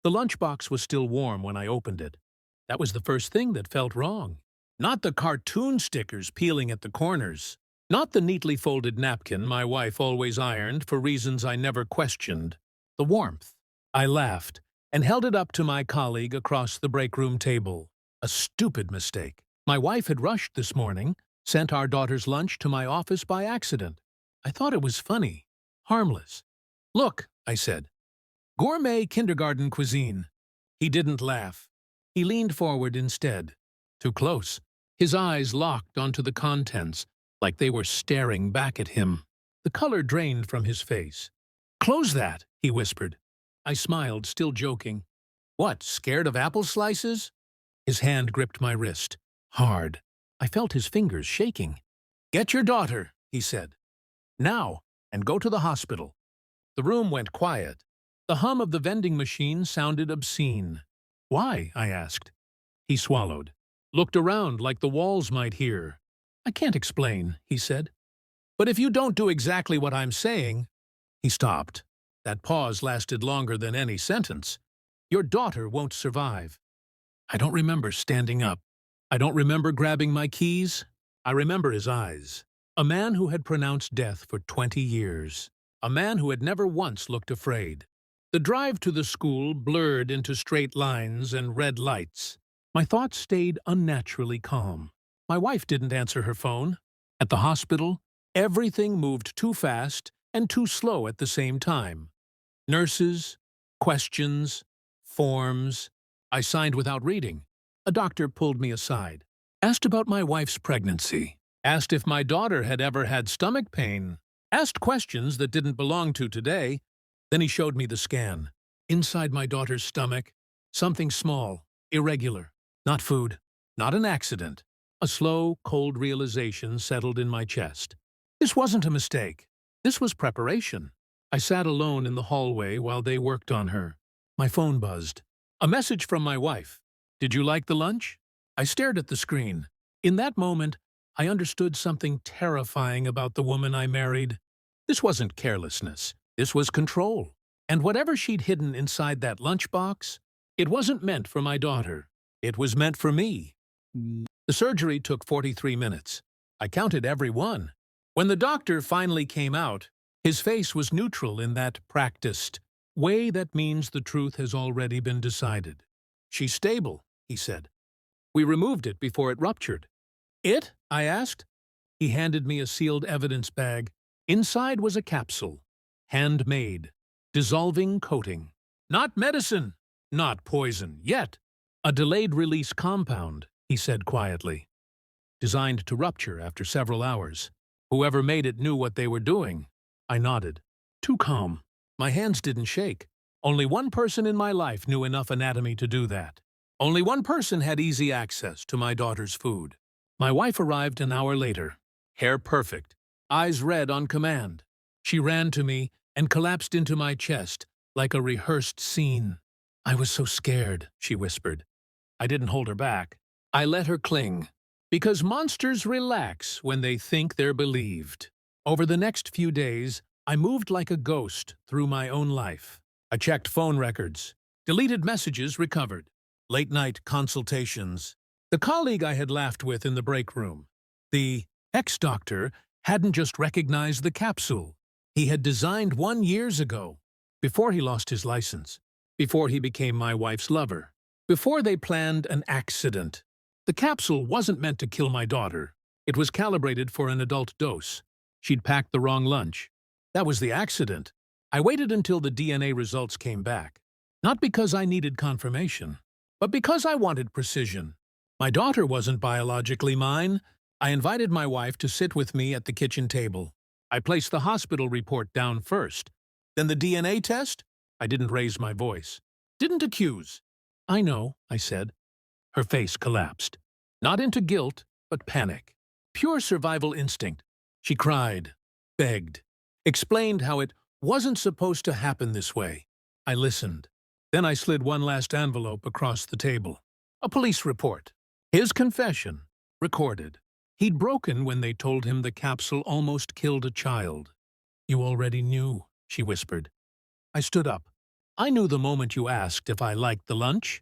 The lunchbox was still warm when I opened it. That was the first thing that felt wrong. Not the cartoon stickers peeling at the corners. Not the neatly folded napkin my wife always ironed for reasons I never questioned. The warmth. I laughed and held it up to my colleague across the break room table. A stupid mistake. My wife had rushed this morning, sent our daughter's lunch to my office by accident. I thought it was funny, harmless. "Look," I said. "Gourmet kindergarten cuisine." He didn't laugh. He leaned forward instead. Too close. His eyes locked onto the contents, like they were staring back at him. The color drained from his face. "Close that," he whispered. I smiled, still joking. "What, scared of apple slices?" His hand gripped my wrist. Hard. I felt his fingers shaking. "Get your daughter," he said. "Now, and go to the hospital." The room went quiet. The hum of the vending machine sounded obscene. "Why?" I asked. He swallowed. Looked around like the walls might hear. "I can't explain," he said. "But if you don't do exactly what I'm saying—" He stopped. That pause lasted longer than any sentence. "Your daughter won't survive." I don't remember standing up. I don't remember grabbing my keys. I remember his eyes. A man who had pronounced death for 20 years. A man who had never once looked afraid. The drive to the school blurred into straight lines and red lights. My thoughts stayed unnaturally calm. My wife didn't answer her phone. At the hospital, everything moved too fast and too slow at the same time. Nurses, questions, forms. I signed without reading. A doctor pulled me aside. Asked about my wife's pregnancy. Asked if my daughter had ever had stomach pain. Asked questions that didn't belong to today. Then he showed me the scan. Inside my daughter's stomach, something small, irregular. Not food, not an accident. A slow, cold realization settled in my chest. This wasn't a mistake. This was preparation. I sat alone in the hallway while they worked on her. My phone buzzed. A message from my wife. "Did you like the lunch?" I stared at the screen. In that moment, I understood something terrifying about the woman I married. This wasn't carelessness. This was control. And whatever she'd hidden inside that lunchbox, it wasn't meant for my daughter. It was meant for me. The surgery took 43 minutes. I counted every one. When the doctor finally came out, his face was neutral in that practiced way that means the truth has already been decided. "She's stable," he said. "We removed it before it ruptured." "It?" I asked. He handed me a sealed evidence bag. Inside was a capsule. Handmade. Dissolving coating. Not medicine. Not poison. Yet. A delayed-release compound, he said quietly. Designed to rupture after several hours. Whoever made it knew what they were doing. I nodded. Too calm. My hands didn't shake. Only one person in my life knew enough anatomy to do that. Only one person had easy access to my daughter's food. My wife arrived an hour later. Hair perfect. Eyes red on command. She ran to me and collapsed into my chest like a rehearsed scene. "I was so scared," she whispered. I didn't hold her back. I let her cling. Because monsters relax when they think they're believed. Over the next few days, I moved like a ghost through my own life. I checked phone records. Deleted messages recovered. Late-night consultations. The colleague I had laughed with in the break room. The ex-doctor hadn't just recognized the capsule. He had designed one years ago, before he lost his license, before he became my wife's lover, before they planned an accident. The capsule wasn't meant to kill my daughter. It was calibrated for an adult dose. She'd packed the wrong lunch. That was the accident. I waited until the DNA results came back. Not because I needed confirmation, but because I wanted precision. My daughter wasn't biologically mine. I invited my wife to sit with me at the kitchen table. I placed the hospital report down first. Then the DNA test? I didn't raise my voice. Didn't accuse. "I know," I said. Her face collapsed. Not into guilt, but panic. Pure survival instinct. She cried, begged, explained how it wasn't supposed to happen this way. I listened. Then I slid one last envelope across the table. A police report. His confession. Recorded. He'd broken when they told him the capsule almost killed a child. "You already knew," she whispered. I stood up. I knew the moment you asked if I liked the lunch.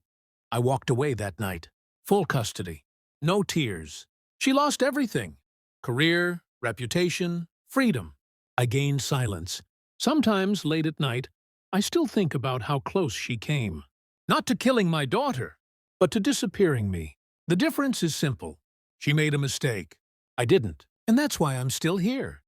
I walked away that night. Full custody. No tears. She lost everything. Career, reputation, freedom. I gained silence. Sometimes, late at night, I still think about how close she came. Not to killing my daughter, but to disappearing me. The difference is simple. She made a mistake. I didn't, and that's why I'm still here.